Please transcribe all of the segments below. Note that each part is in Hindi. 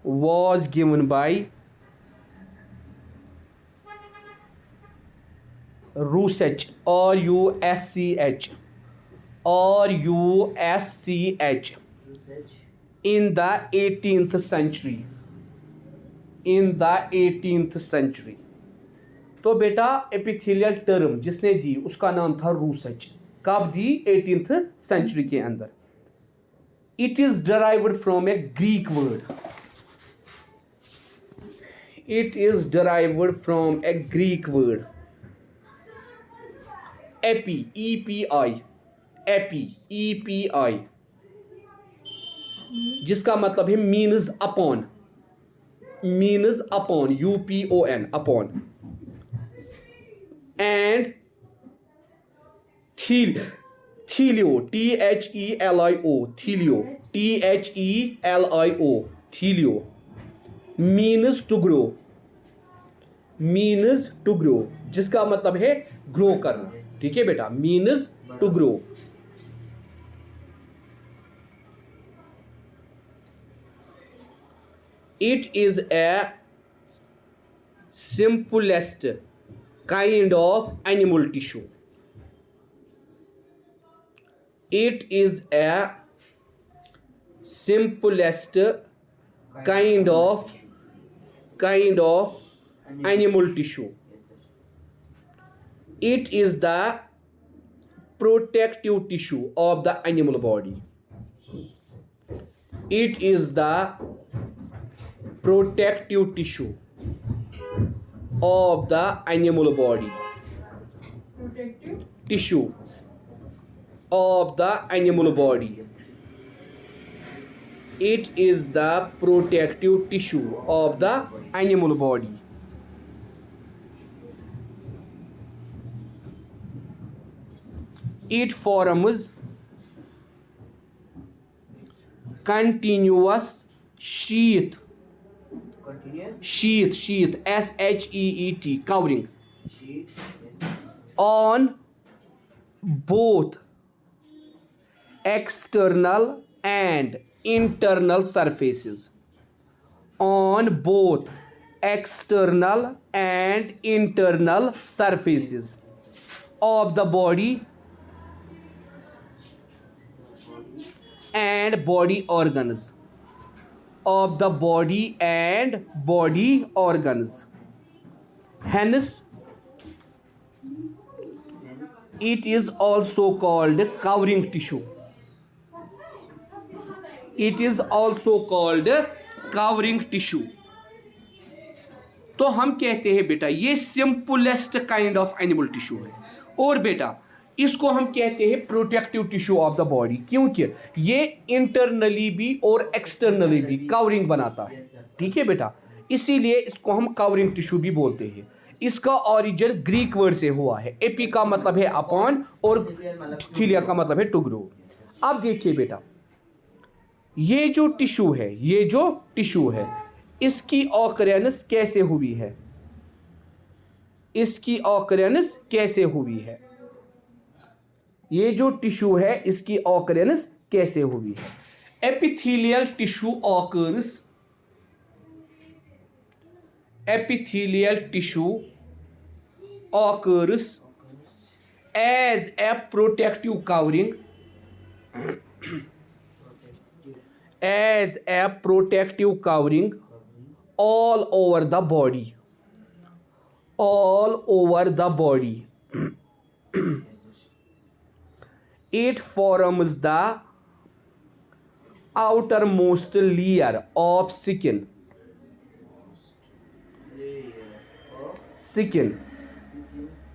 was given by Rusch, Rusch, Rusch, in the 18th century. In the 18th century. तो बेटा एपिथेलियल टर्म जिसने दी उसका नाम था रूसच. कब दी? 18th सेंचुरी के अंदर. It is derived from a Greek word. It is derived from a Greek word epi, EPI, epi, EPI, जिसका मतलब है means upon, means upon, UPON, upon, and thelio, THELIO, thelio, THELIO, thelio, means to grow, means to grow, जिसका मतलब है ग्रो करना. ठीक है बेटा, means to grow. It is a simplest kind of animal tissue. It is a simplest kind of animal tissue. It is the protective tissue of the animal body. It is the protective tissue of the animal body. Protective Tissue of the animal body. It is the protective tissue of the animal body. It forms continuous sheath, SHEET, covering on both external and internal surfaces. On both external and internal surfaces of the body and body organs. Of the body and body organs. Hence, it is also called covering tissue. It is also called covering tissue. तो हम कहते हैं बेटा ये simplest kind of animal tissue है. और बेटा इसको हम कहते हैं protective tissue of the body, क्योंकि ये इंटरनली भी और एक्सटर्नली भी कवरिंग बनाता है. ठीक है बेटा, इसीलिए इसको हम कवरिंग टिश्यू भी बोलते हैं. इसका ऑरिजिन ग्रीक वर्ड से हुआ है. एपी का मतलब है अपॉन और थीलिया का मतलब है टू ग्रो. अब देखिए बेटा ये जो टिश्यू है, ये जो टिश्यू है इसकी ऑकरेंस कैसे हुई है? इसकी ऑकरेंस कैसे हुई है? ये जो टिश्यू है इसकी ऑकरेंस कैसे हुई है? Epithelial tissue occurs, epithelial tissue occurs as a protective covering, as a protective covering all over the body, all over the body. It forms the outermost layer of skin.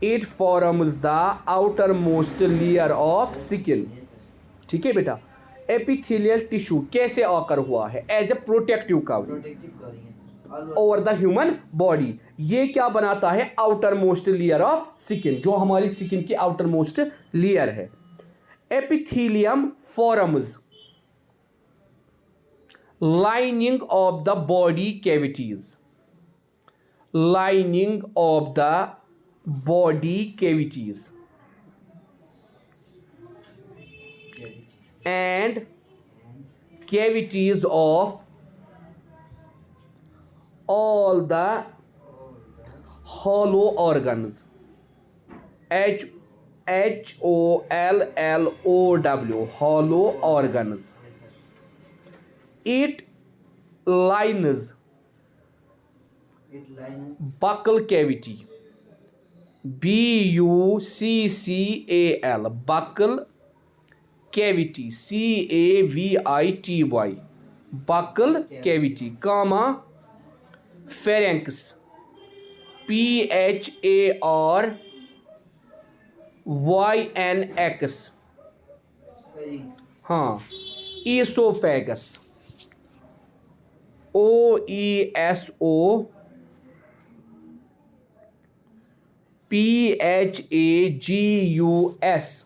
It forms the outermost layer of skin. ठीक है बेटा, एपिथेलियल टिश्यू कैसे ऑकर हुआ है? As a protective covering over the human body. ये क्या बनाता है? Outermost layer of skin, जो हमारी स्किन की आउटर मोस्ट लेयर है. Epithelium forms lining of the body cavities, lining of the body cavities and cavities of all the hollow organs. HOLLOW, hollow organs. It lines buccal cavity. BUCCAL, buccal cavity. CAVITY, buccal cavity, comma pharynx. PHARYNX, हाँ. Esophagus. OESOPHAGUS.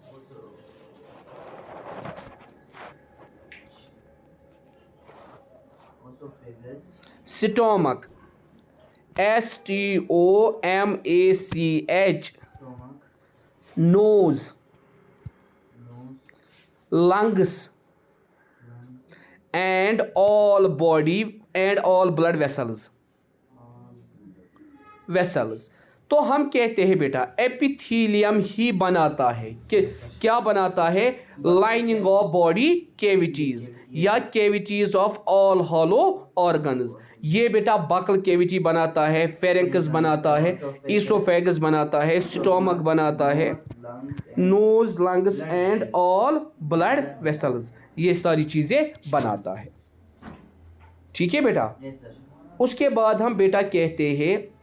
Stomach. STOMACH. Nose. Lungs. And all body and all blood vessels. तो हम कहते हैं बेटा एपिथीलियम ही बनाता है कि क्या बनाता है, लाइनिंग ऑफ बॉडी कैविटीज या cavities of all hollow organs. ये बेटा बकल कैविटी बनाता है, फेरेंकस बनाता है, इसोफेगस बनाता है, स्टोमक बनाता है, nose, lungs and all blood vessels, ये सारी चीजें बनाता है. ठीक है बेटा. उसके बाद हम बेटा कहते हैं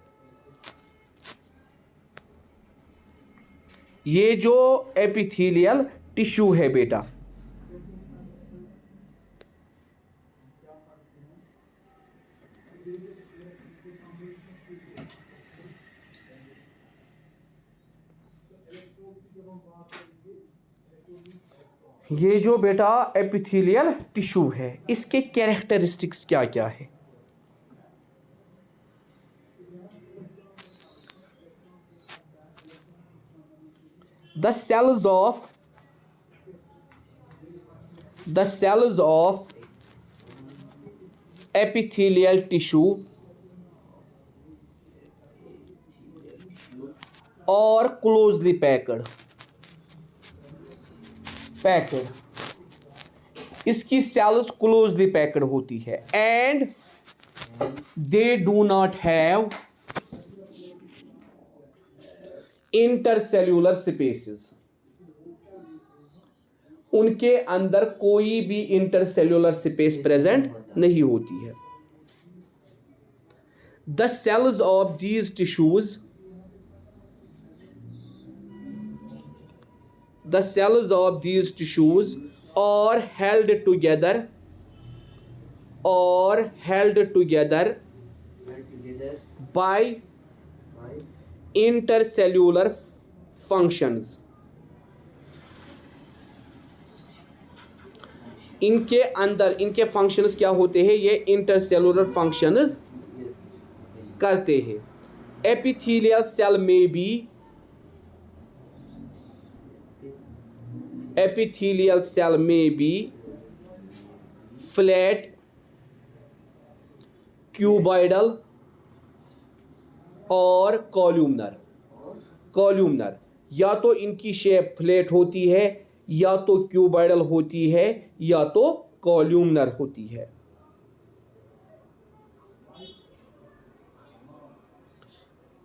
ये जो एपिथेलियल टिश्यू है बेटा, ये जो बेटा एपिथेलियल टिश्यू है इसके कैरेक्टरिस्टिक्स क्या क्या है. The cells of epithelial tissue are closely packed. इसकी सेल्स क्लोजली पैक्ड होती है and they do not have intercellular spaces. उनके अंदर कोई भी इंटरसेल्यूलर स्पेस प्रेजेंट नहीं होती है. The cells of these tissues are held together by intercellular functions. इनके अंदर इनके फंक्शंस क्या होते हैं, ये इंटरसेलुलर फंक्शंस करते हैं. epithelial cell may be flat, cuboidal और कॉल्यूमनर. या तो इनकी शेप फ्लैट होती है, या तो क्यूबॉइडल होती है, या तो कॉल्यूमनर होती है.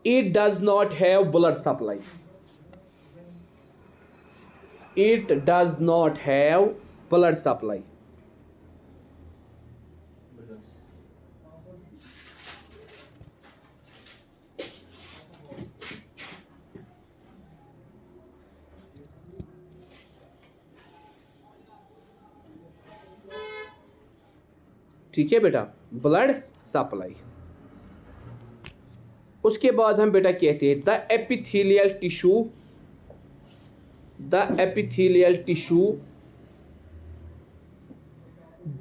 It does not have blood supply. ठीक है बेटा, ब्लड सप्लाई. उसके बाद हम बेटा कहते हैं the epithelial tissue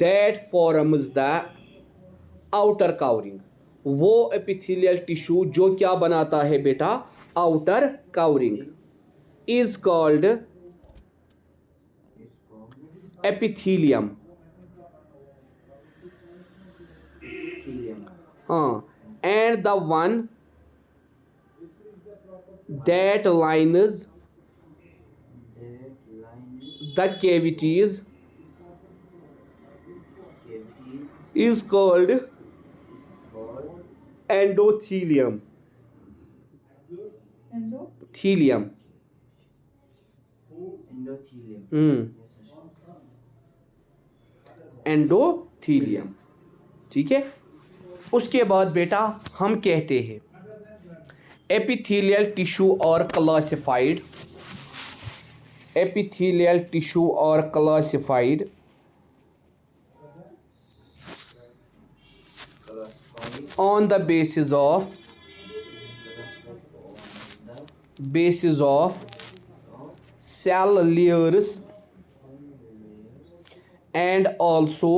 that forms the outer covering. वो एपिथेलियल टिश्यू जो क्या बनाता है बेटा, outer covering, is called epithelium. हाँ, and the one that lines the cavities is called endothelium. Thelium. Endothelium. ठीक है. उसके बाद बेटा हम कहते हैं एपिथेलियल टिश्यू और क्लासिफाइड. एपिथेलियल टिश्यू और classified on the basis of cell layers and also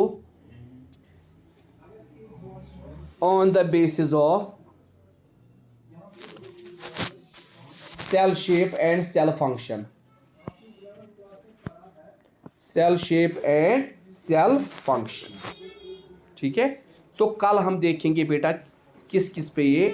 on the basis of cell shape and cell function. Cell shape and cell function. ठीक है. तो कल हम देखेंगे बेटा किस किस पे ये